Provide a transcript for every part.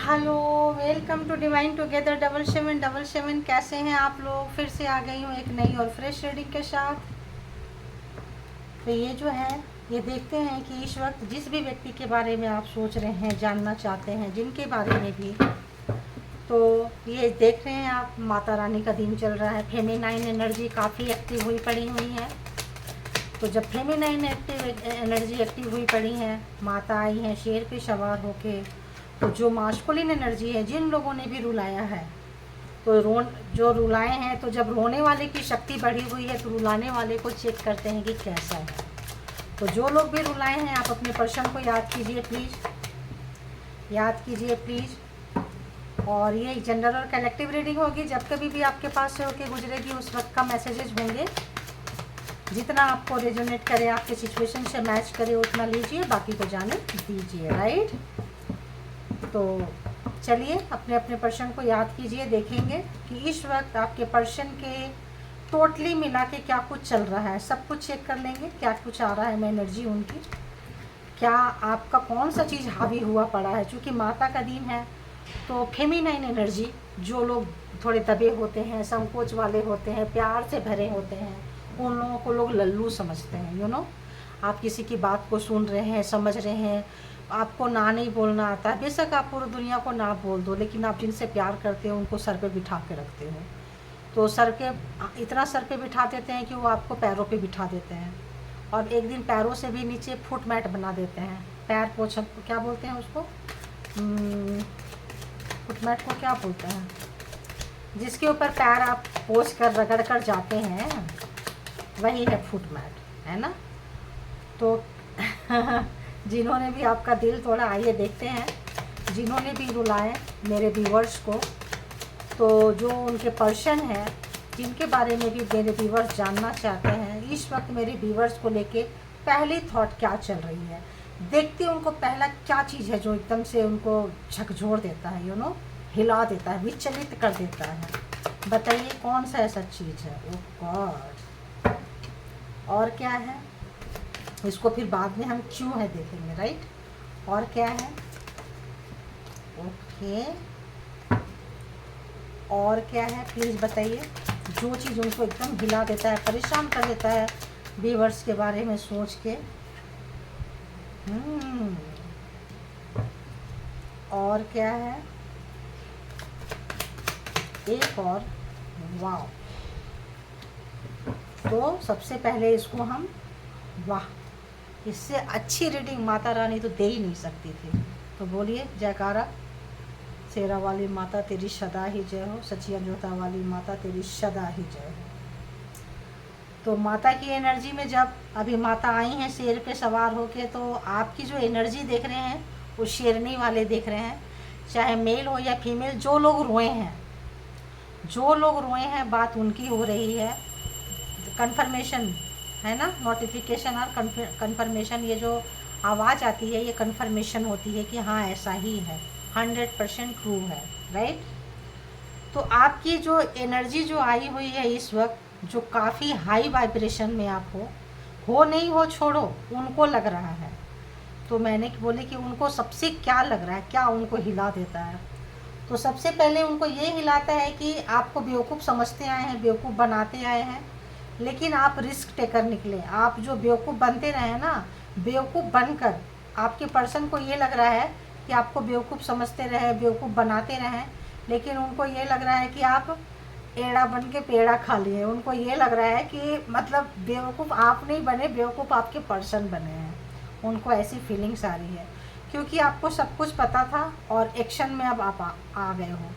Hello, welcome to divine together 7777। कैसे हैं आप लोग? फिर से आ गई हूँ एक नई और फ्रेश रीडिंग के साथ। तो ये जो है, ये देखते हैं कि इस वक्त जिस भी व्यक्ति के बारे में आप सोच रहे हैं, जानना चाहते हैं, जिनके बारे में भी, तो ये देख रहे हैं आप, माता रानी का दिन चल रहा है। फेमिनाइन एनर्जी काफ़ी एक्टिव हुई पड़ी हुई है। तो जब फेमिनाइन एनर्जी एक्टिव हुई पड़ी है, माता आई हैं शेर पे सवार होके, तो जो मास्कुलिन एनर्जी है, जिन लोगों ने भी रुलाया है, तो जो रुलाए हैं, तो जब रोने वाले की शक्ति बढ़ी हुई है, तो रुलाने वाले को चेक करते हैं कि कैसा है। तो जो लोग भी रुलाए हैं, आप अपने पर्सन को याद कीजिए प्लीज़, याद कीजिए प्लीज़। और ये जनरल और कलेक्टिव रीडिंग होगी। जब कभी भी आपके पास से होके गुजरेगी, उस वक्त का मैसेजेस होंगे। जितना आपको रेजोनेट करे, आपके सिचुएशन से मैच करे, उतना लीजिए, बाकी को जाने दीजिए। राइट? तो चलिए अपने अपने पर्सन को याद कीजिए। देखेंगे कि इस वक्त आपके पर्सन के टोटली मिला के क्या कुछ चल रहा है। सब कुछ चेक कर लेंगे, क्या कुछ आ रहा है में एनर्जी उनकी, क्या आपका कौन सा चीज़ हावी हुआ पड़ा है। क्योंकि माता का दिन है, तो फेमिनाइन एनर्जी, जो लोग थोड़े दबे होते हैं, संकोच वाले होते हैं, प्यार से भरे होते हैं, उन लोगों को लोग लल्लू समझते हैं। आप किसी की बात को सुन रहे हैं, समझ रहे हैं, आपको ना नहीं बोलना आता है। बेशक आप पूरी दुनिया को ना बोल दो, लेकिन आप जिनसे प्यार करते हो उनको सर पे बिठा के रखते हो। तो इतना सर पे बिठा देते हैं कि वो आपको पैरों पे बिठा देते हैं, और एक दिन पैरों से भी नीचे फुट मैट बना देते हैं। पैर पोछ, क्या बोलते हैं उसको, फुट मैट को क्या बोलते हैं, जिसके ऊपर पैर आप पोछ कर रगड़ कर जाते हैं, वही है फुट मैट, है ना? तो जिन्होंने भी आपका दिल तोड़ा, आइए देखते हैं जिन्होंने भी रुलाए मेरे व्यूवर्स को। तो जो उनके पर्सन है, जिनके बारे में भी मेरे व्यूवर्स जानना चाहते हैं, इस वक्त मेरे व्यूवर्स को लेके पहली थॉट क्या चल रही है, देखते हैं उनको पहला क्या चीज़ है जो एकदम से उनको झकझोर देता है, हिला देता है, विचलित कर देता है। बताइए कौन सा ऐसा चीज़ है? ओह गॉड! और क्या है? इसको फिर बाद में हम क्यों है देखेंगे। राइट? और क्या है? ओके, और क्या है प्लीज़ बताइए। जो चीज़ उनको एकदम हिला देता है, परेशान कर देता है व्यूअर्स के बारे में सोच के। और क्या है? एक और, वाह! तो सबसे पहले इसको हम, वाह, इससे अच्छी रीडिंग माता रानी तो दे ही नहीं सकती थी। तो बोलिए जयकारा। शेरा वाली माता तेरी सदा ही जय हो, सचिया जोता वाली माता तेरी सदा ही जय हो। तो माता की एनर्जी में जब अभी माता आई हैं शेर पे सवार होके, तो आपकी जो एनर्जी देख रहे हैं वो शेरनी वाले देख रहे हैं। चाहे मेल हो या फीमेल, जो लोग रोए हैं, जो लोग रोए हैं, बात उनकी हो रही है। कंफर्मेशन है ना, नोटिफिकेशन और कंफर्मेशन, ये जो आवाज़ आती है, ये कंफर्मेशन होती है कि हाँ ऐसा ही है, 100% ट्रू है। राइट? तो आपकी जो एनर्जी जो आई हुई है इस वक्त, जो काफ़ी हाई वाइब्रेशन में आप हो नहीं हो, छोड़ो, उनको लग रहा है। तो मैंने बोले कि उनको सबसे क्या लग रहा है, क्या उनको हिला देता है। तो सबसे पहले उनको ये हिलाता है कि आपको बेवकूफ़ समझते आए हैं, बेवकूफ़ बनाते आए हैं, लेकिन आप रिस्क टेकर निकले। आप जो बेवकूफ़ बनते रहे ना, बेवकूफ़ बनकर आपके पर्सन को ये लग रहा है कि आपको बेवकूफ़ समझते रहे, बेवकूफ़ बनाते रहें, लेकिन उनको ये लग रहा है कि आप एड़ा बन के पेड़ा खा लिए। उनको ये लग रहा है कि मतलब बेवकूफ़ आप नहीं बने, बेवकूफ़ आपके पर्सन बने हैं। उनको ऐसी फीलिंग्स आ रही है, क्योंकि आपको सब कुछ पता था और एक्शन में अब आप आ गए हो,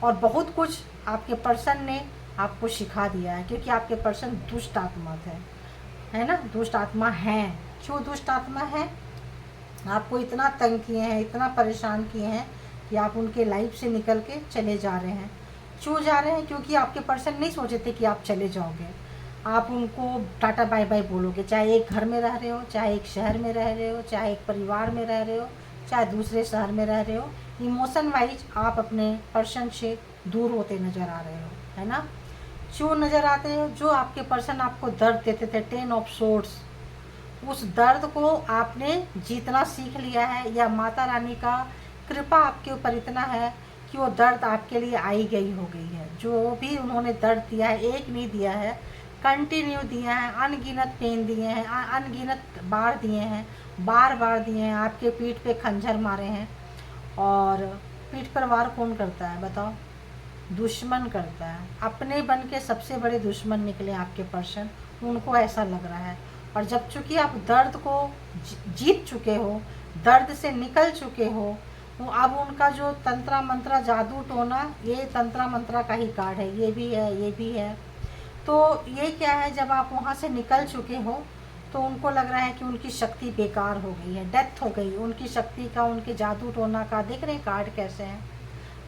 और बहुत कुछ आपके पर्सन ने आपको सिखा दिया है। क्योंकि आपके पर्सन दुष्ट आत्मा थे, है ना, दुष्ट आत्मा हैं। क्यों दुष्ट आत्मा है? आपको इतना तंग किए हैं, इतना परेशान किए हैं कि आप उनके लाइफ से निकल के चले जा रहे हैं। क्यों जा रहे हैं? क्योंकि आपके पर्सन नहीं सोचे थे कि आप चले जाओगे। आप उनको टाटा बाय बाय बोलोगे, चाहे एक घर में रह रहे हो, चाहे एक शहर में रह रहे हो, चाहे एक परिवार में रह रहे हो, चाहे दूसरे शहर में रह रहे हो। इमोशन वाइज आप अपने पर्सन से दूर होते नज़र आ रहे हो, है ना? क्यों नज़र आते हो? जो आपके पर्सन आपको दर्द देते थे, 10 ऑफ सोर्ड्स, उस दर्द को आपने जीतना सीख लिया है, या माता रानी का कृपा आपके ऊपर इतना है कि वो दर्द आपके लिए आई गई हो गई है। जो भी उन्होंने दर्द दिया है, एक नहीं दिया है, कंटिन्यू दिया है, अनगिनत पेन दिए हैं, अनगिनत बार दिए हैं, बार बार दिए हैं, आपके पीठ पे खंजर मारे हैं। और पीठ पर वार कौन करता है बताओ? दुश्मन करता है। अपने बन के सबसे बड़े दुश्मन निकले आपके पर्सन, उनको ऐसा लग रहा है। और जब चूँकि आप दर्द को जीत चुके हो, दर्द से निकल चुके हो, तो अब उनका जो तंत्रा मंत्रा जादू टोना, ये तंत्रा मंत्रा का ही कार्ड है, ये भी है, ये भी है। तो ये क्या है, जब आप वहाँ से निकल चुके हो तो उनको लग रहा है कि उनकी शक्ति बेकार हो गई है, डेथ हो गई उनकी शक्ति का, उनके जादू टोना का। देख रहे हैं कार्ड कैसे हैं?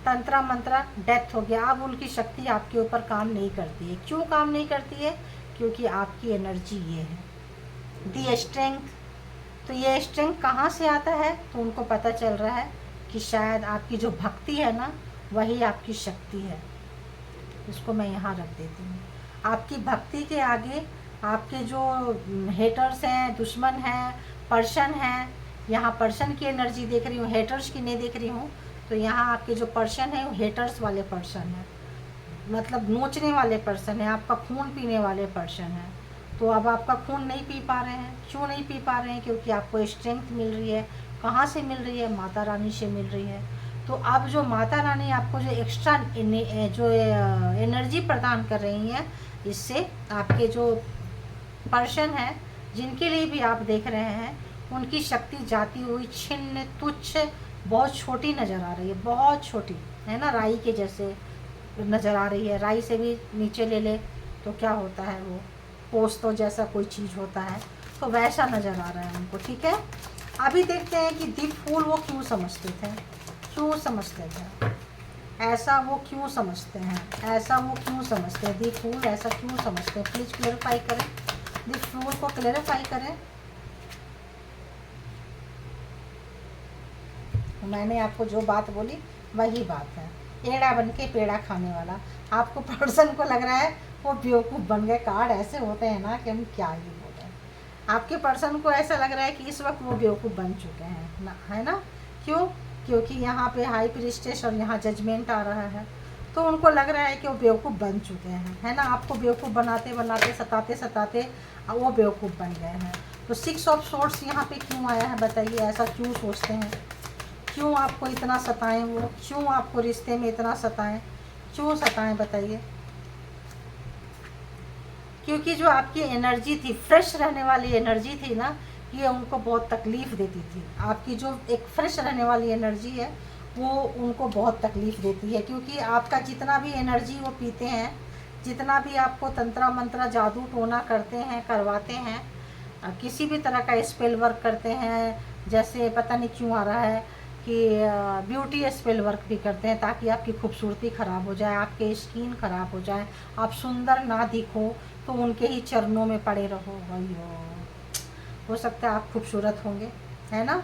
तंत्रा मंत्रा, डेथ हो गया। अब उनकी शक्ति आपके ऊपर काम नहीं करती है। क्यों काम नहीं करती है? क्योंकि आपकी एनर्जी ये है, दी स्ट्रेंथ। तो ये स्ट्रेंथ कहाँ से आता है? तो उनको पता चल रहा है कि शायद आपकी जो भक्ति है ना, वही आपकी शक्ति है। इसको मैं यहाँ रख देती हूँ। आपकी भक्ति के आगे आपके जो हेटर्स हैं, दुश्मन हैं, पर्सन हैं, यहाँ पर्सन की एनर्जी देख रही हूँ, हेटर्स की नहीं देख रही हूँ। तो यहाँ आपके जो पर्सन है वो हेटर्स वाले पर्सन है, मतलब नोचने वाले पर्सन है, आपका खून पीने वाले पर्सन है। तो अब आपका खून नहीं पी पा रहे हैं। क्यों नहीं पी पा रहे हैं? क्योंकि आपको स्ट्रेंथ मिल रही है। कहाँ से मिल रही है? माता रानी से मिल रही है। तो अब जो माता रानी आपको जो एक्स्ट्रा जो एनर्जी प्रदान कर रही हैं, इससे आपके जो पर्सन है, जिनके लिए भी आप देख रहे हैं, उनकी शक्ति जाती हुई छिन्न तुच्छ, बहुत छोटी नज़र आ रही है, बहुत छोटी है ना, राई के जैसे नज़र आ रही है। राई से भी नीचे ले ले तो क्या होता है, वो पोस्तों जैसा कोई चीज़ होता है, तो वैसा नज़र आ रहा है उनको। ठीक है, अभी देखते हैं कि दीप फूल वो क्यों समझते थे, क्यों समझते थे ऐसा, वो क्यों समझते हैं ऐसा, वो क्यों समझते हैं, दीप फूल ऐसा क्यों समझते हैं? प्लीज़ क्लेरिफाई करें, दीप फूल को क्लेरिफाई करें। मैंने आपको जो बात बोली वही बात है, एड़ा बन के पेड़ा खाने वाला। आपको पर्सन को लग रहा है वो बेवकूफ़ बन गए। कार्ड ऐसे होते हैं ना कि हम क्या ही बोल रहे हैं। आपके पर्सन को ऐसा लग रहा है कि इस वक्त वो बेवकूफ़ बन चुके हैं ना, है ना? क्यों? क्योंकि यहाँ पे हाई प्रीस्टेस और यहाँ जजमेंट आ रहा है, तो उनको लग रहा है कि वो बेवकूफ़ बन चुके हैं, है ना? आपको बेवकूफ़ बनाते बनाते, सताते सताते वो बेवकूफ़ बन गए हैं। तो 6 ऑफ सोर्ड्स यहाँ पे क्यों आया है बताइए? ऐसा क्यों सोचते हैं? क्यों आपको इतना सताएं वो? क्यों आपको रिश्ते में इतना सताएं? क्यों सताएं बताइए? क्योंकि जो आपकी एनर्जी थी, फ्रेश रहने वाली एनर्जी थी ना, ये उनको बहुत तकलीफ़ देती थी। आपकी जो एक फ्रेश रहने वाली एनर्जी है, वो उनको बहुत तकलीफ़ देती है। क्योंकि आपका जितना भी एनर्जी वो पीते हैं, जितना भी आपको तंत्रा मंत्रा जादू टोना करते हैं, करवाते हैं, किसी भी तरह का स्पेल वर्क करते हैं, जैसे पता नहीं क्यों आ रहा है कि ब्यूटी स्पेल वर्क भी करते हैं, ताकि आपकी खूबसूरती ख़राब हो जाए, आपके स्किन ख़राब हो जाए, आप सुंदर ना दिखो, तो उनके ही चरणों में पड़े रहो। वही हो सकता है आप खूबसूरत होंगे, है ना?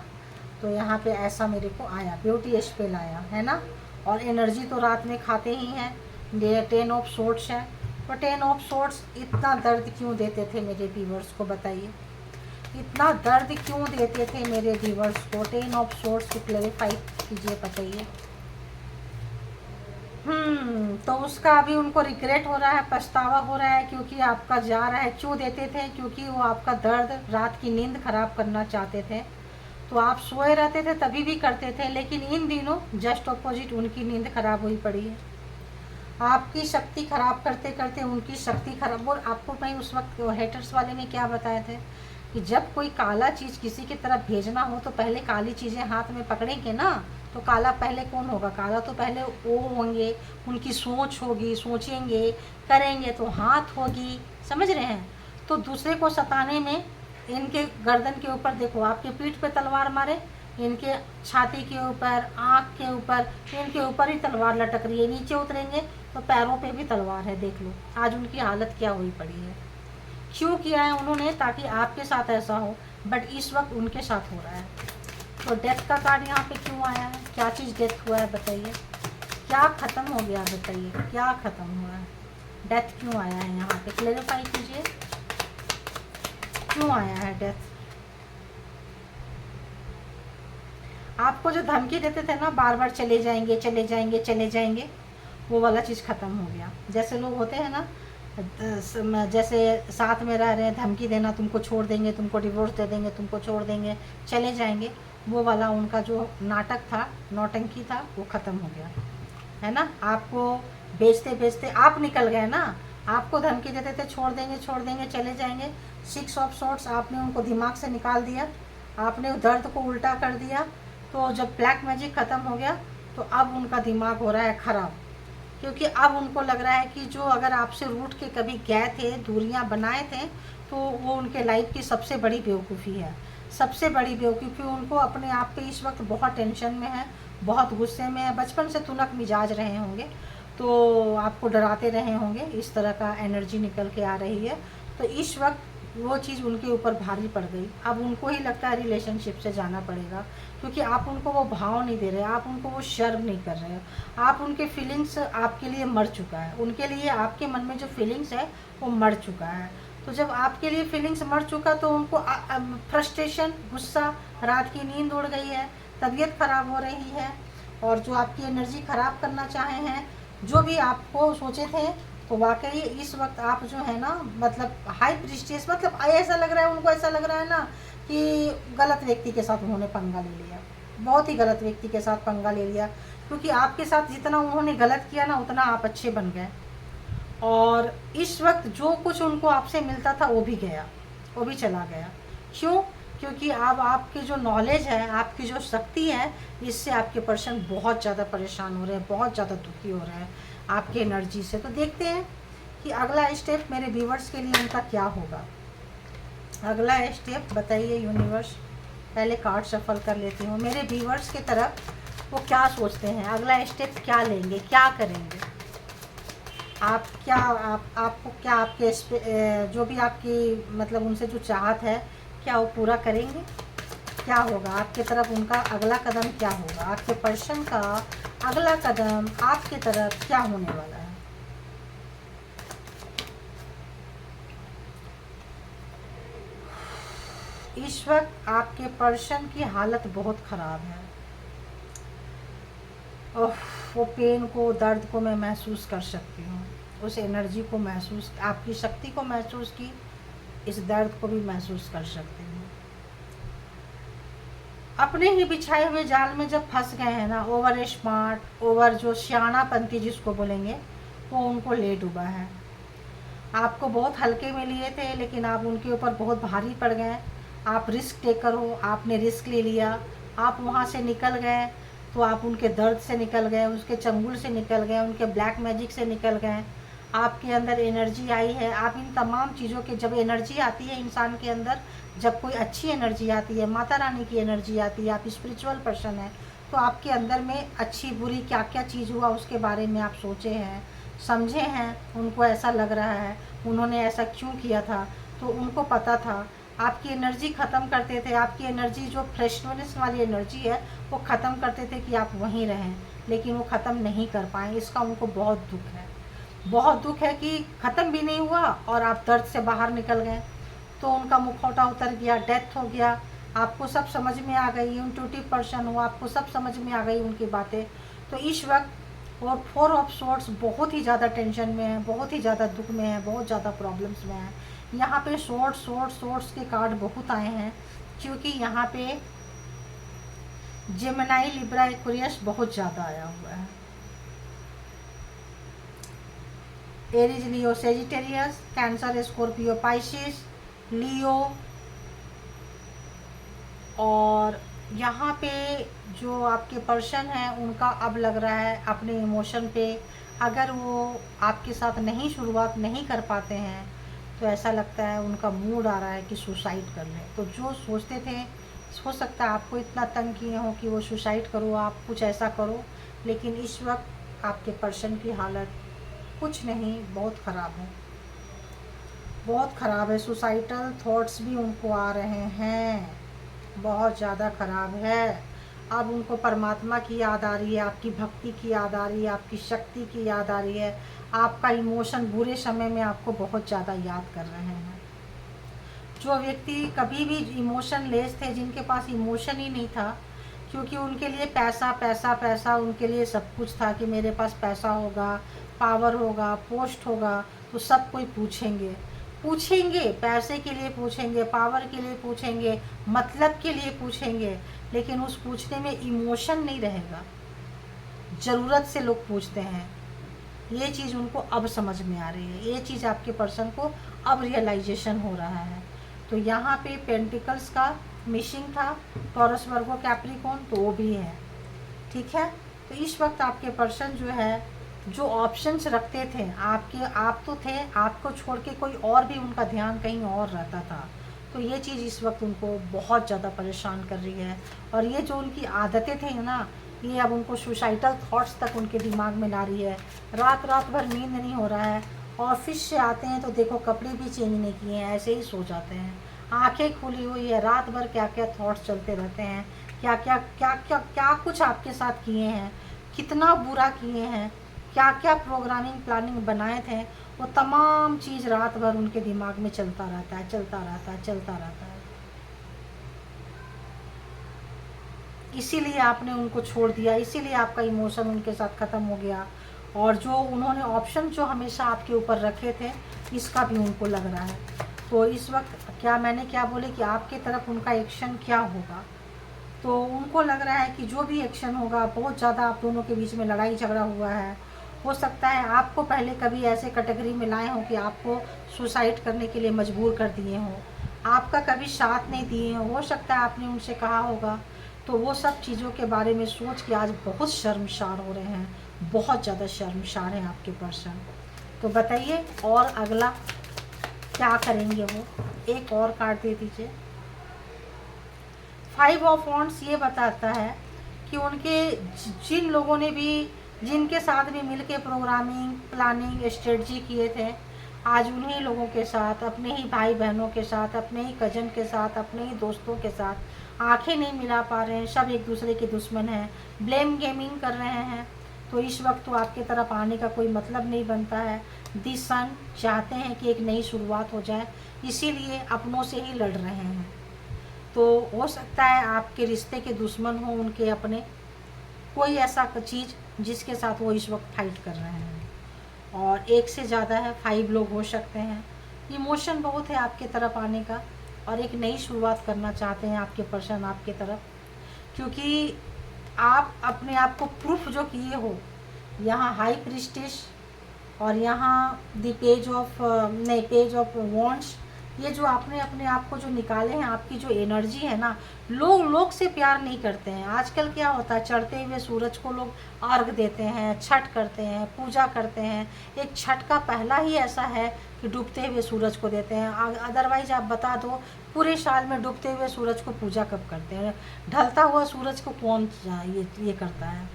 तो यहाँ पे ऐसा मेरे को आया, ब्यूटी स्पेल आया, है ना? और एनर्जी तो रात में खाते ही हैं। ये 10 ऑफ सोर्ड्स है। तो 10 ऑफ सोर्ड्स इतना दर्द क्यों देते थे मेरे व्यूअर्स को बताइए? इतना दर्द क्यों देते थे मेरे व्यूअर्स को? 10 ऑफ सोर्ड्स को क्लैरिफाई कीजिए, बताइए। तो उसका अभी उनको रिग्रेट हो रहा है, पछतावा हो रहा है, क्योंकि आपका जा रहा है। क्यों देते थे? क्योंकि वो आपका दर्द, रात की नींद खराब करना चाहते थे। तो आप सोए रहते थे तभी भी करते थे, लेकिन इन दिनों जस्ट अपोजिट उनकी नींद खराब हुई पड़ी है। आपकी शक्ति खराब करते करते उनकी शक्ति खराब। और आपको मैं उस वक्त हेटर्स वाले में क्या बताए थे कि जब कोई काला चीज़ किसी की तरफ भेजना हो तो पहले काली चीज़ें हाथ में पकड़ेंगे ना, तो काला पहले कौन होगा? काला तो पहले वो होंगे, उनकी सोच होगी, सोचेंगे, करेंगे तो हाथ होगी, समझ रहे हैं? तो दूसरे को सताने में इनके गर्दन के ऊपर देखो, आपके पीठ पे तलवार मारे, इनके छाती के ऊपर, आँख के ऊपर, इनके ऊपर ही तलवार लटक रही है। नीचे उतरेंगे तो पैरों पे भी तलवार है। देख लो आज उनकी हालत क्या हुई पड़ी है। क्यों किया है उन्होंने? ताकि आपके साथ ऐसा हो, बट इस वक्त उनके साथ हो रहा है। तो डेथ का कार्ड यहाँ पे क्यों आया है? क्या चीज़ डेथ हुआ है बताइए? क्या ख़त्म हो गया बताइए? क्या ख़त्म हुआ है? डेथ क्यों आया है यहाँ पे? क्लेरिफाई कीजिए, क्यों आया है डेथ? आपको जो धमकी देते थे ना, बार बार चले जाएंगे चले जाएंगे चले जाएंगे, वो वाला चीज़ ख़त्म हो गया। जैसे लोग होते हैं ना, जैसे साथ में रह रहे हैं, धमकी देना, तुमको छोड़ देंगे, तुमको डिवोर्स दे देंगे, तुमको छोड़ देंगे, चले जाएंगे, वो वाला उनका जो नाटक था, नौटंकी था, वो ख़त्म हो गया, है ना। आपको बेचते बेचते आप निकल गए ना, आपको धमकी देते थे छोड़ देंगे चले जाएंगे, 6 ऑफ सॉर्ट्स आपने उनको दिमाग से निकाल दिया, आपने दर्द को उल्टा कर दिया। तो जब ब्लैक मैजिक ख़त्म हो गया तो अब उनका दिमाग हो रहा है ख़राब, क्योंकि अब उनको लग रहा है कि जो अगर आपसे रूठ के कभी गए थे, दूरियां बनाए थे, तो वो उनके लाइफ की सबसे बड़ी बेवकूफ़ी है, सबसे बड़ी बेवकूफ़ी। उनको अपने आप पे इस वक्त बहुत टेंशन में है, बहुत गुस्से में है, बचपन से तुनक मिजाज रहे होंगे, तो आपको डराते रहे होंगे, इस तरह का एनर्जी निकल के आ रही है। तो इस वक्त वो चीज़ उनके ऊपर भारी पड़ गई। अब उनको ही लगता है रिलेशनशिप से जाना पड़ेगा, क्योंकि आप उनको वो भाव नहीं दे रहे, आप उनको वो शर्म नहीं कर रहे हो, आप उनके फीलिंग्स आपके लिए मर चुका है, उनके लिए आपके मन में जो फीलिंग्स है वो मर चुका है। तो जब आपके लिए फीलिंग्स मर चुका तो उनको फ्रस्ट्रेशन, गुस्सा, रात की नींद उड़ गई है, तबीयत खराब हो रही है, और जो आपकी एनर्जी ख़राब करना चाहे हैं, जो भी आपको सोचे थे, तो वाकई इस वक्त आप जो है ना, मतलब हाई प्रिस्टियस, मतलब ऐसा लग रहा है उनको, ऐसा लग रहा है ना कि गलत व्यक्ति के साथ उन्होंने पंगा ले लिया, बहुत ही गलत व्यक्ति के साथ पंगा ले लिया, क्योंकि आपके साथ जितना उन्होंने गलत किया ना, उतना आप अच्छे बन गए। और इस वक्त जो कुछ उनको आपसे मिलता था वो भी गया, वो भी चला गया। क्यों? क्योंकि अब आपकी जो नॉलेज है, आपकी जो शक्ति है, इससे आपके पर्सन बहुत ज़्यादा परेशान हो रहे हैं, बहुत ज़्यादा दुखी हो रहे हैं आपकी एनर्जी से। तो देखते हैं कि अगला स्टेप मेरे व्यूवर्स के लिए उनका क्या होगा। अगला स्टेप बताइए यूनिवर्स। पहले कार्ड शफल कर लेती हूँ, मेरे व्यूवर्स की तरफ वो क्या सोचते हैं, अगला स्टेप क्या लेंगे, क्या करेंगे। आप क्या आपको क्या आपके जो भी आपकी मतलब उनसे जो चाहत है, क्या वो पूरा करेंगे, क्या होगा आपके तरफ उनका अगला कदम, क्या होगा आपके पर्सन का अगला कदम आपके तरफ क्या होने वाला है। इस वक्त आपके पर्सन की हालत बहुत ख़राब है। वो पेन को, दर्द को मैं महसूस कर सकती हूँ, उस एनर्जी को महसूस, आपकी शक्ति को महसूस की, इस दर्द को भी महसूस कर सकती हूँ। अपने ही बिछाए हुए जाल में जब फंस गए हैं ना, ओवर स्मार्ट, ओवर जो सियानापंती जिसको बोलेंगे, वो उनको ले डूबा है। आपको बहुत हल्के में लिए थे, लेकिन आप उनके ऊपर बहुत भारी पड़ गए। आप रिस्क टेकर हो, आपने रिस्क ले लिया, आप वहाँ से निकल गए, तो आप उनके दर्द से निकल गए, उसके चंगुल से निकल गए, उनके ब्लैक मैजिक से निकल गए। आपके अंदर एनर्जी आई है। आप इन तमाम चीज़ों के, जब एनर्जी आती है इंसान के अंदर, जब कोई अच्छी एनर्जी आती है, माता रानी की एनर्जी आती है, आप स्पिरिचुअल पर्सन है, तो आपके अंदर में अच्छी बुरी क्या क्या चीज़ हुआ उसके बारे में आप सोचे हैं, समझे हैं, उनको ऐसा लग रहा है उन्होंने ऐसा क्यों किया था, तो उनको पता था। आपकी एनर्जी ख़त्म करते थे, आपकी एनर्जी जो फ्रेशनेस वाली एनर्जी है वो ख़त्म करते थे कि आप वहीं रहें, लेकिन वो ख़त्म नहीं कर पाए। इसका उनको बहुत दुख है, बहुत दुख है कि ख़त्म भी नहीं हुआ और आप दर्द से बाहर निकल गए, तो उनका मुखौटा उतर गया, डेथ हो गया। आपको सब समझ में आ गई, इंट्यूटिव पर्सन हो, आपको सब समझ में आ गई उनकी बातें। तो इस वक्त और 4 ऑफ सोर्ड्स बहुत ही ज़्यादा टेंशन में है, बहुत ही ज़्यादा दुख में है, बहुत ज़्यादा प्रॉब्लम्स में है। यहाँ पे सोर्ड्स के कार्ड बहुत आए हैं, क्योंकि यहाँ पे जेमिनी, लिब्रा, एक्वेरियस बहुत ज़्यादा आया हुआ है। एरीज, लियो, सेजिटेरियस, कैंसर, स्कॉर्पियो, पाइसिस, लियो। और यहाँ पे जो आपके पर्सन है उनका अब लग रहा है अपने इमोशन पे, अगर वो आपके साथ नहीं शुरुआत नहीं कर पाते हैं, तो ऐसा लगता है उनका मूड आ रहा है कि सुसाइड कर लें। तो जो सोचते थे, हो सकता है आपको इतना तंग किए हो कि वो सुसाइड करो, आप कुछ ऐसा करो, लेकिन इस वक्त आपके पर्सन की हालत कुछ नहीं, बहुत ख़राब है, बहुत ख़राब है। सुसाइडल थॉट्स भी उनको आ रहे हैं, बहुत ज़्यादा ख़राब है। अब उनको परमात्मा की याद आ रही है, आपकी भक्ति की याद आ रही है, आपकी शक्ति की याद आ रही है, आपका इमोशन बुरे समय में आपको बहुत ज़्यादा याद कर रहे हैं। जो व्यक्ति कभी भी इमोशन लेस थे, जिनके पास इमोशन ही नहीं था, क्योंकि उनके लिए पैसा पैसा पैसा, उनके लिए सब कुछ था कि मेरे पास पैसा होगा, पावर होगा, पोस्ट होगा तो सब कोई पूछेंगे पूछेंगे, पैसे के लिए पूछेंगे, पावर के लिए पूछेंगे, मतलब के लिए पूछेंगे, लेकिन उस पूछने में इमोशन नहीं रहेगा। ज़रूरत से लोग पूछते हैं। ये चीज़ उनको अब समझ में आ रही है, ये चीज़ आपके पर्सन को अब रियलाइजेशन हो रहा है। तो यहाँ पे पेंटिकल्स का मिसिंग था, टॉरस वर्गो कैप्रिकॉर्न तो वो भी है, ठीक है। तो इस वक्त आपके पर्सन जो है, जो ऑप्शंस रखते थे आप तो थे, आपको छोड़ के कोई और भी उनका ध्यान कहीं और रहता था। तो ये चीज़ इस वक्त उनको बहुत ज़्यादा परेशान कर रही है। और ये जो उनकी आदतें थे ना, ये अब उनको सुसाइडल थॉट्स तक उनके दिमाग में ला रही है। रात रात भर नींद नहीं हो रहा है, ऑफिस से आते हैं तो देखो कपड़े भी चेंज नहीं किए हैं, ऐसे ही सो जाते हैं, आंखें खुली हुई है, रात भर क्या क्या थॉट्स चलते रहते हैं, क्या क्या क्या क्या क्या कुछ आपके साथ किए हैं, कितना बुरा किए हैं, क्या क्या प्रोग्रामिंग प्लानिंग बनाए थे, वो तमाम चीज़ रात भर उनके दिमाग में चलता रहता है, चलता रहता है, चलता रहता है। इसीलिए आपने उनको छोड़ दिया, इसीलिए आपका इमोशन उनके साथ ख़त्म हो गया। और जो उन्होंने ऑप्शन जो हमेशा आपके ऊपर रखे थे, इसका भी उनको लग रहा है। तो इस वक्त मैंने क्या बोले कि आपके तरफ उनका एक्शन क्या होगा, तो उनको लग रहा है कि जो भी एक्शन होगा, बहुत ज़्यादा आप दोनों के बीच में लड़ाई झगड़ा हुआ है। हो सकता है आपको पहले कभी ऐसे कैटेगरी में लाए हों कि आपको सुसाइड करने के लिए मजबूर कर दिए हों, आपका कभी साथ नहीं दिए हों। हो सकता है आपने उनसे कहा होगा। तो वो सब चीज़ों के बारे में सोच के आज बहुत शर्मसार हो रहे हैं, बहुत ज़्यादा शर्मसार हैं आपके पर्सन। तो बताइए और अगला क्या करेंगे वो, एक और कार्ड दे दीजिए। 5 ऑफ वॉन्ड्स ये बताता है कि उनके जिन लोगों ने भी, जिनके साथ भी मिलके प्रोग्रामिंग प्लानिंग स्ट्रेटजी किए थे, आज उन्हीं लोगों के साथ, अपने ही भाई बहनों के साथ, अपने ही कजन के साथ, अपने ही दोस्तों के साथ आंखें नहीं मिला पा रहे हैं, सब एक दूसरे के दुश्मन हैं, ब्लेम गेमिंग कर रहे हैं। तो इस वक्त तो आपके तरफ आने का कोई मतलब नहीं बनता है। दी सन चाहते हैं कि एक नई शुरुआत हो जाए, इसीलिए अपनों से ही लड़ रहे हैं। तो हो सकता है आपके रिश्ते के दुश्मन हो उनके अपने, कोई ऐसा चीज़ जिसके साथ वो इस वक्त फाइट कर रहे हैं। और एक से ज़्यादा है, 5 लोग हो सकते हैं। इमोशन बहुत है आपके तरफ आने का, और एक नई शुरुआत करना चाहते हैं आपके पर्सन आपके तरफ, क्योंकि आप अपने आप को प्रूफ जो किए हो, यहाँ हाई प्रिस्टिस और यहाँ द पेज ऑफ वॉन्ड्स, ये जो आपने अपने आप को जो निकाले हैं, आपकी जो एनर्जी है ना, लोग से प्यार नहीं करते हैं। आजकल क्या होता है, चढ़ते हुए सूरज को लोग अर्घ देते हैं, छठ करते हैं, पूजा करते हैं। एक छठ का पहला ही ऐसा है कि डूबते हुए सूरज को देते हैं। अदरवाइज आप बता दो पूरे साल में डूबते हुए सूरज को पूजा कब करते हैं? ढलता हुआ सूरज को कौन ये करता है?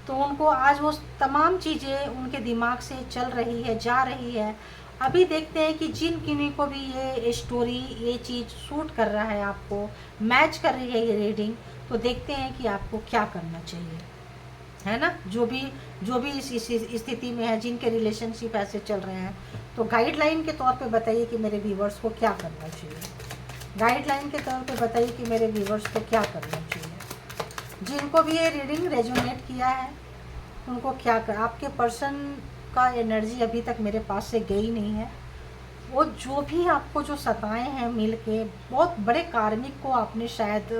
तो उनको आज वो तमाम चीज़ें उनके दिमाग से चल रही है, जा रही है। अभी देखते हैं कि जिन किन्हीं को भी ये स्टोरी, ये चीज़ सूट कर रहा है, आपको मैच कर रही है ये रीडिंग, तो देखते हैं कि आपको क्या करना चाहिए, है ना। जो भी इस स्थिति में है, जिनके रिलेशनशिप ऐसे चल रहे हैं, तो गाइडलाइन के तौर पे बताइए कि मेरे व्यूवर्स को क्या करना चाहिए। गाइडलाइन के तौर पे बताइए कि मेरे व्यूवर्स को क्या करना चाहिए। जिनको भी ये रीडिंग रेजोनेट किया है उनको क्या कर, आपके पर्सन का एनर्जी अभी तक मेरे पास से गई नहीं है। वो जो भी आपको जो सताए हैं मिल के, बहुत बड़े कार्मिक को आपने शायद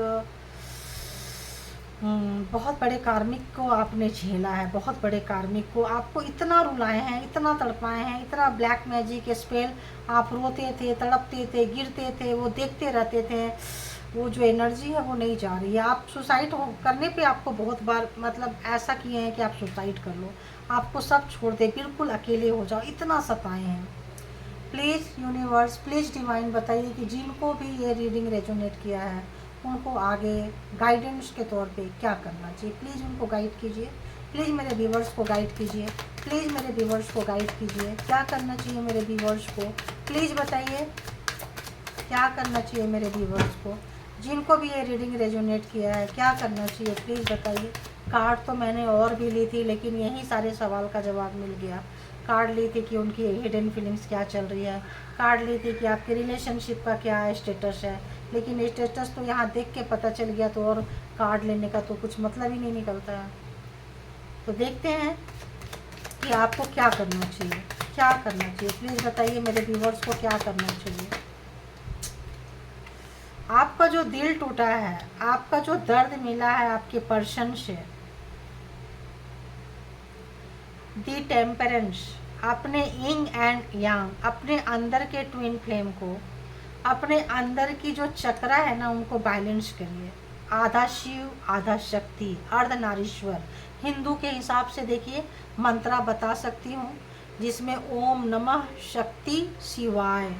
बहुत बड़े कार्मिक को आपने झेला है, बहुत बड़े कार्मिक को आपको इतना रुलाए हैं, इतना तड़पाए हैं, इतना ब्लैक मैजिक स्पेल, आप रोते थे, तड़पते थे, गिरते थे, वो देखते रहते थे। वो जो एनर्जी है वो नहीं जा रही है। आप सुसाइड करने पे आपको बहुत बार मतलब ऐसा किए हैं कि आप सुसाइड कर लो, आपको सब छोड़ दे, बिल्कुल अकेले हो जाओ, इतना सताए हैं। प्लीज़ यूनिवर्स, प्लीज़ डिवाइन बताइए कि जिनको भी ये रीडिंग रेजोनेट किया है उनको आगे गाइडेंस के तौर पे क्या करना चाहिए। प्लीज़ उनको गाइड कीजिए, प्लीज़ मेरे व्यूवर्स को गाइड कीजिए, प्लीज़ मेरे व्यूवर्स को गाइड कीजिए। क्या करना चाहिए मेरे व्यूवर्स को, प्लीज़ बताइए क्या करना चाहिए मेरे व्यूवर्स को। जिनको भी ये रीडिंग रेजोनेट किया है क्या करना चाहिए, प्लीज़ बताइए। कार्ड तो मैंने और भी ली थी, लेकिन यही सारे सवाल का जवाब मिल गया। कार्ड ली थी कि उनकी हिडन फीलिंग्स क्या चल रही है, कार्ड ली थी कि आपके रिलेशनशिप का क्या स्टेटस है। लेकिन स्टेटस तो यहाँ देख के पता चल गया, तो और कार्ड लेने का तो कुछ मतलब ही नहीं निकलता है। तो देखते हैं कि आपको क्या करना चाहिए, क्या करना चाहिए। प्लीज़ बताइए मेरे व्यूवर्स को क्या करना चाहिए। आपका जो दिल टूटा है, आपका जो दर्द मिला है आपके पर्सन से, दी टेम्परेंस, अपने यिंग एंड यांग, अपने अंदर के ट्विन फ्लेम को, अपने अंदर की जो चक्रा है ना, उनको बैलेंस करिए। आधा शिव आधा शक्ति, अर्धनारीश्वर। हिंदू के हिसाब से देखिए मंत्रा बता सकती हूँ, जिसमें ओम नमः शक्ति शिवाय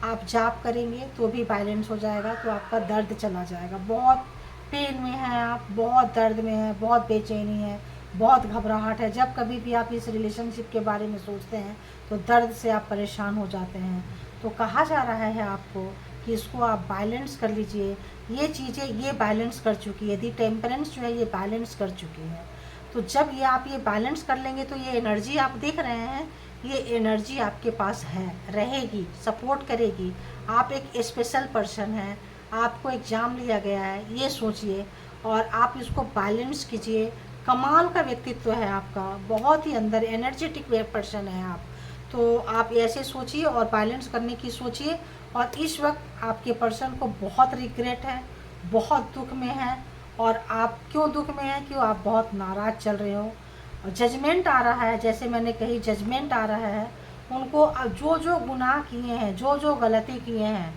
आप जाप करेंगे तो भी बैलेंस हो जाएगा, तो आपका दर्द चला जाएगा। बहुत पेन में है आप, बहुत दर्द में है, बहुत बेचैनी है, बहुत घबराहट है, जब कभी भी आप इस रिलेशनशिप के बारे में सोचते हैं तो दर्द से आप परेशान हो जाते हैं। तो कहा जा रहा है आपको कि इसको आप बैलेंस कर लीजिए। ये चीज़ें ये बैलेंस कर चुकी है, दी टेम्परेंस जो है ये बैलेंस कर चुकी है। तो जब ये आप ये बैलेंस कर लेंगे तो ये एनर्जी आप देख रहे हैं, ये एनर्जी आपके पास है, रहेगी, सपोर्ट करेगी। आप एक स्पेशल पर्सन हैं, आपको एग्ज़ाम लिया गया है, ये सोचिए और आप इसको बैलेंस कीजिए। कमाल का व्यक्तित्व है आपका, बहुत ही अंदर एनर्जेटिक पर्सन है आप। तो आप ऐसे सोचिए और बैलेंस करने की सोचिए। और इस वक्त आपके पर्सन को बहुत रिग्रेट है, बहुत दुख में है। और आप क्यों दुख में हैं? क्यों आप बहुत नाराज़ चल रहे हो। जजमेंट आ रहा है, जैसे मैंने कही जजमेंट आ रहा है। उनको जो जो गुनाह किए हैं, जो जो गलती किए हैं,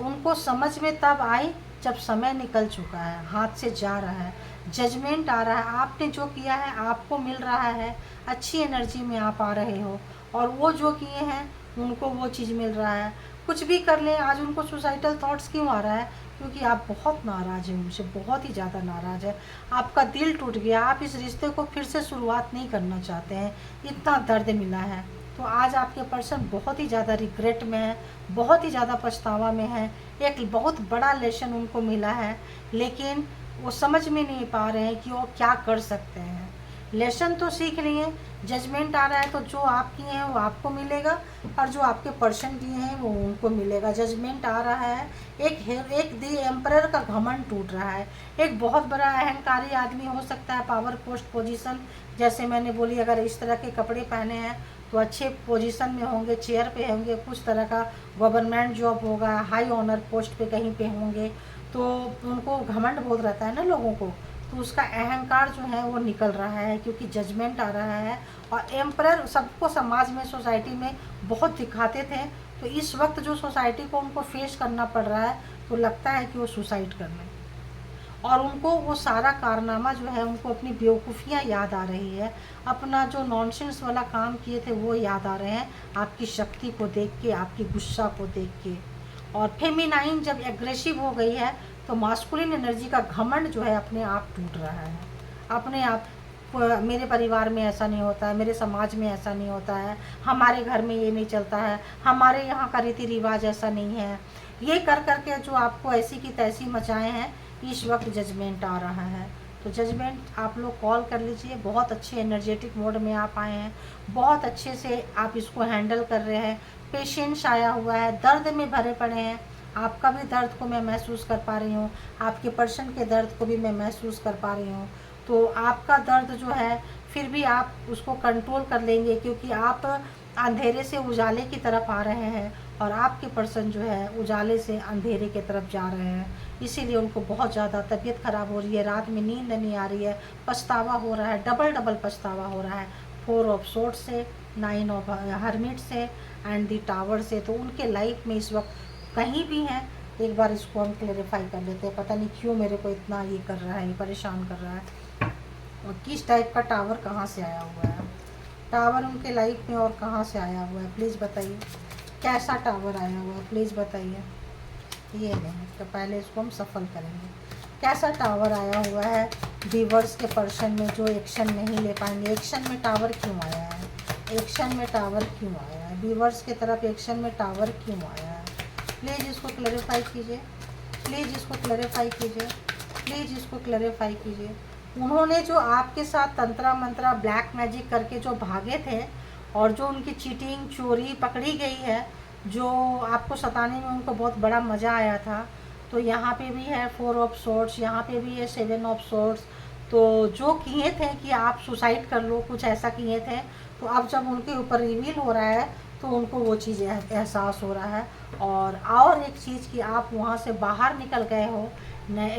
उनको समझ में तब आई जब समय निकल चुका है, हाथ से जा रहा है, जजमेंट आ रहा है। आपने जो किया है आपको मिल रहा है, अच्छी एनर्जी में आप आ रहे हो, और वो जो किए हैं उनको वो चीज़ मिल रहा है। कुछ भी कर लें, आज उनको सुसाइडल थॉट्स क्यों आ रहा है? क्योंकि आप बहुत नाराज़ हैं उनसे, बहुत ही ज़्यादा नाराज़ है। आपका दिल टूट गया, आप इस रिश्ते को फिर से शुरुआत नहीं करना चाहते हैं, इतना दर्द मिला है। तो आज आपके पर्सन बहुत ही ज़्यादा रिग्रेट में है, बहुत ही ज़्यादा पछतावा में है। एक बहुत बड़ा लेसन उनको मिला है, लेकिन वो समझ में नहीं पा रहे हैं कि वो क्या कर सकते हैं। लेसन तो सीख लिए, जजमेंट आ रहा है, तो जो आप किए हैं वो आपको मिलेगा, और जो आपके पर्सन किए हैं वो उनको मिलेगा। जजमेंट आ रहा है, एक दी एम्परर का घमंड टूट रहा है। एक बहुत बड़ा अहंकारी आदमी हो सकता है, पावर पोस्ट पोजीशन, जैसे मैंने बोली, अगर इस तरह के कपड़े पहने हैं तो अच्छे पोजीशन में होंगे, चेयर पे होंगे, कुछ तरह का गवर्नमेंट जॉब होगा, हाई ऑनर पोस्ट पे कहीं पे होंगे, तो उनको घमंड बहुत रहता है ना लोगों को, तो उसका अहंकार जो है वो निकल रहा है, क्योंकि जजमेंट आ रहा है। और एम्परर सबको समाज में, सोसाइटी में बहुत दिखाते थे, तो इस वक्त जो सोसाइटी को उनको फेस करना पड़ रहा है, तो लगता है कि वो सुसाइड कर लें। और उनको वो सारा कारनामा जो है, उनको अपनी बेवकूफ़ियाँ याद आ रही है, अपना जो नॉनसेंस वाला काम किए थे वो याद आ रहे हैं, आपकी शक्ति को देख के, आपकी गुस्सा को देख के। और फेमिनाइन जब एग्रेसिव हो गई है, तो मास्कुलिन एनर्जी का घमंड जो है अपने आप टूट रहा है, अपने आप। मेरे परिवार में ऐसा नहीं होता है, मेरे समाज में ऐसा नहीं होता है, हमारे घर में ये नहीं चलता है, हमारे यहाँ का रीति रिवाज ऐसा नहीं है, ये कर करके जो आपको ऐसी की तैसी मचाए हैं, इस वक्त जजमेंट आ रहा है। तो जजमेंट आप लोग कॉल कर लीजिए, बहुत अच्छे एनर्जेटिक मोड में आप आए हैं, बहुत अच्छे से आप इसको हैंडल कर रहे हैं, पेशेंस आया हुआ है, दर्द में भरे पड़े हैं। आपका भी दर्द को मैं महसूस कर पा रही हूँ, आपके पर्सन के दर्द को भी मैं महसूस कर पा रही हूँ। तो आपका दर्द जो है, फिर भी आप उसको कंट्रोल कर लेंगे, क्योंकि आप अंधेरे से उजाले की तरफ आ रहे हैं, और आपके पर्सन जो है उजाले से अंधेरे की तरफ जा रहे हैं। इसीलिए उनको बहुत ज़्यादा तबीयत ख़राब हो रही है, रात में नींद नहीं आ रही है, पछतावा हो रहा है, डबल डबल पछतावा हो रहा है, 4 ऑफ सोर्ड से, 9 ऑफ हर्मिट से, एंड दी टावर से। तो उनके लाइफ में इस वक्त कहीं भी हैं, एक बार इसको हम क्लेरिफाई कर लेते हैं। पता नहीं क्यों मेरे को इतना ये कर रहा है, ये परेशान कर रहा है, और किस टाइप का टावर कहाँ से आया हुआ है, टावर उनके लाइफ में और कहाँ से आया हुआ है, प्लीज़ बताइए। कैसा टावर आया हुआ है, प्लीज़ बताइए। ये नहीं, तो पहले इसको हम सफल करेंगे। कैसा टावर आया हुआ है व्यूअर्स के पर्सन में, जो एक्शन नहीं ले पाएंगे। एक्शन में टावर क्यों आया है, एक्शन में टावर क्यों आया है, व्यूअर्स की तरफ एक्शन में टावर क्यों आया है? प्लीज़ इसको क्लैरिफाई कीजिए, प्लीज़ इसको क्लैरिफाई कीजिए, प्लीज़ इसको क्लैरिफाई कीजिए। उन्होंने जो आपके साथ तंत्रा मंत्रा ब्लैक मैजिक करके जो भागे थे, और जो उनकी चीटिंग चोरी पकड़ी गई है, जो आपको सताने में उनको बहुत बड़ा मज़ा आया था, तो यहाँ पे भी है 4 ऑफ सोर्ड्स, यहाँ पे भी है 7 ऑफ सोर्ड्स। तो जो किए थे कि आप सुसाइड कर लो, कुछ ऐसा किए थे, तो अब जब उनके ऊपर रिवील हो रहा है तो उनको वो चीज़ एहसास हो रहा है। और एक चीज़ कि आप वहाँ से बाहर निकल गए हो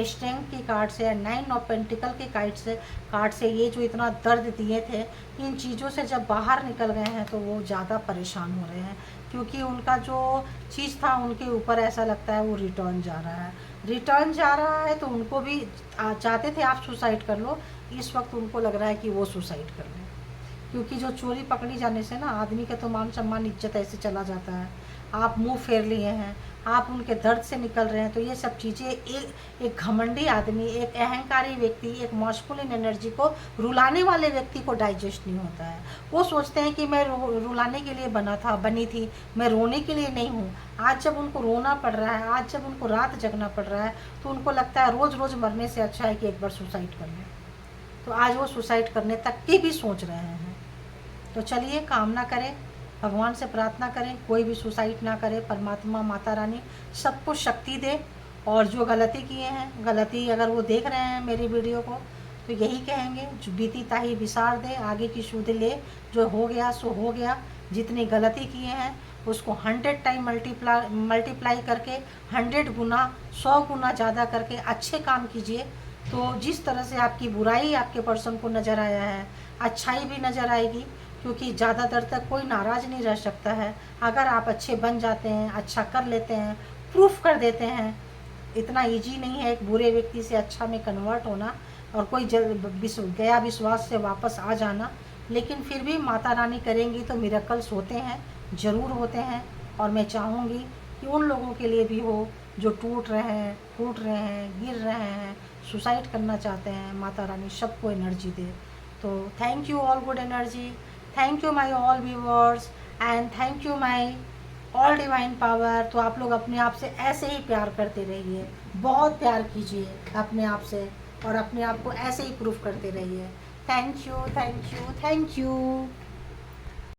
स्ट्रेंथ की कार्ड से, 9 ऑफ पेंटिकल के कार्ड से ये जो इतना दर्द दिए थे, इन चीज़ों से जब बाहर निकल गए हैं तो वो ज़्यादा परेशान हो रहे हैं, क्योंकि उनका जो चीज़ था उनके ऊपर ऐसा लगता है वो रिटर्न जा रहा है। तो उनको भी चाहते थे आप सुसाइड कर लो, इस वक्त उनको लग रहा है कि वो सुसाइड कर लें, क्योंकि जो चोरी पकड़ी जाने से ना आदमी का तो मान सम्मान इज्जत ऐसे चला जाता है। आप मुंह फेर लिए हैं, आप उनके दर्द से निकल रहे हैं, तो ये सब चीज़ें एक घमंडी आदमी, एक अहंकारी व्यक्ति, एक मॉस्कुलिन एनर्जी को रुलाने वाले व्यक्ति को डाइजेस्ट नहीं होता है। वो सोचते हैं कि मैं रुलाने के लिए बनी थी, मैं रोने के लिए नहीं हूँ। आज जब उनको रोना पड़ रहा है, आज जब उनको रात जगना पड़ रहा है, तो उनको लगता है रोज़ रोज़ मरने से अच्छा है कि एक बार सुसाइड कर लें। तो आज वो सुसाइड करने तक की भी सोच रहे हैं। तो चलिए कामना करें, भगवान से प्रार्थना करें कोई भी सुसाइड ना करे, परमात्मा माता रानी सबको शक्ति दे। और जो गलती किए हैं, गलती अगर वो देख रहे हैं मेरी वीडियो को, तो यही कहेंगे जो बीती ताही विसार दे, आगे की सुध ले, जो हो गया सो हो गया। जितनी गलती किए हैं उसको 100 टाइम मल्टीप्लाई करके 100 गुना 100 गुना ज़्यादा करके अच्छे काम कीजिए। तो जिस तरह से आपकी बुराई आपके पर्सन को नज़र आया है, अच्छाई भी नज़र आएगी, क्योंकि ज़्यादा देर तक कोई नाराज़ नहीं रह सकता है। अगर आप अच्छे बन जाते हैं, अच्छा कर लेते हैं, प्रूफ कर देते हैं, इतना इजी नहीं है एक बुरे व्यक्ति से अच्छा में कन्वर्ट होना और कोई गया विश्वास से वापस आ जाना। लेकिन फिर भी माता रानी करेंगी तो मिरेकल्स होते हैं, ज़रूर होते हैं। और मैं चाहूँगी कि उन लोगों के लिए भी हो जो टूट रहे हैं, फूट रहे हैं, गिर रहे हैं, सुसाइड करना चाहते हैं, माता रानी सबको एनर्जी दे। तो thank you all good energy, thank you my all viewers and thank you my all divine power. तो आप लोग अपने आप से ऐसे ही प्यार करते रहिए, बहुत प्यार कीजिए अपने आप से और अपने आप को ऐसे ही प्रूफ करते रहिए। Thank you, thank you, thank you.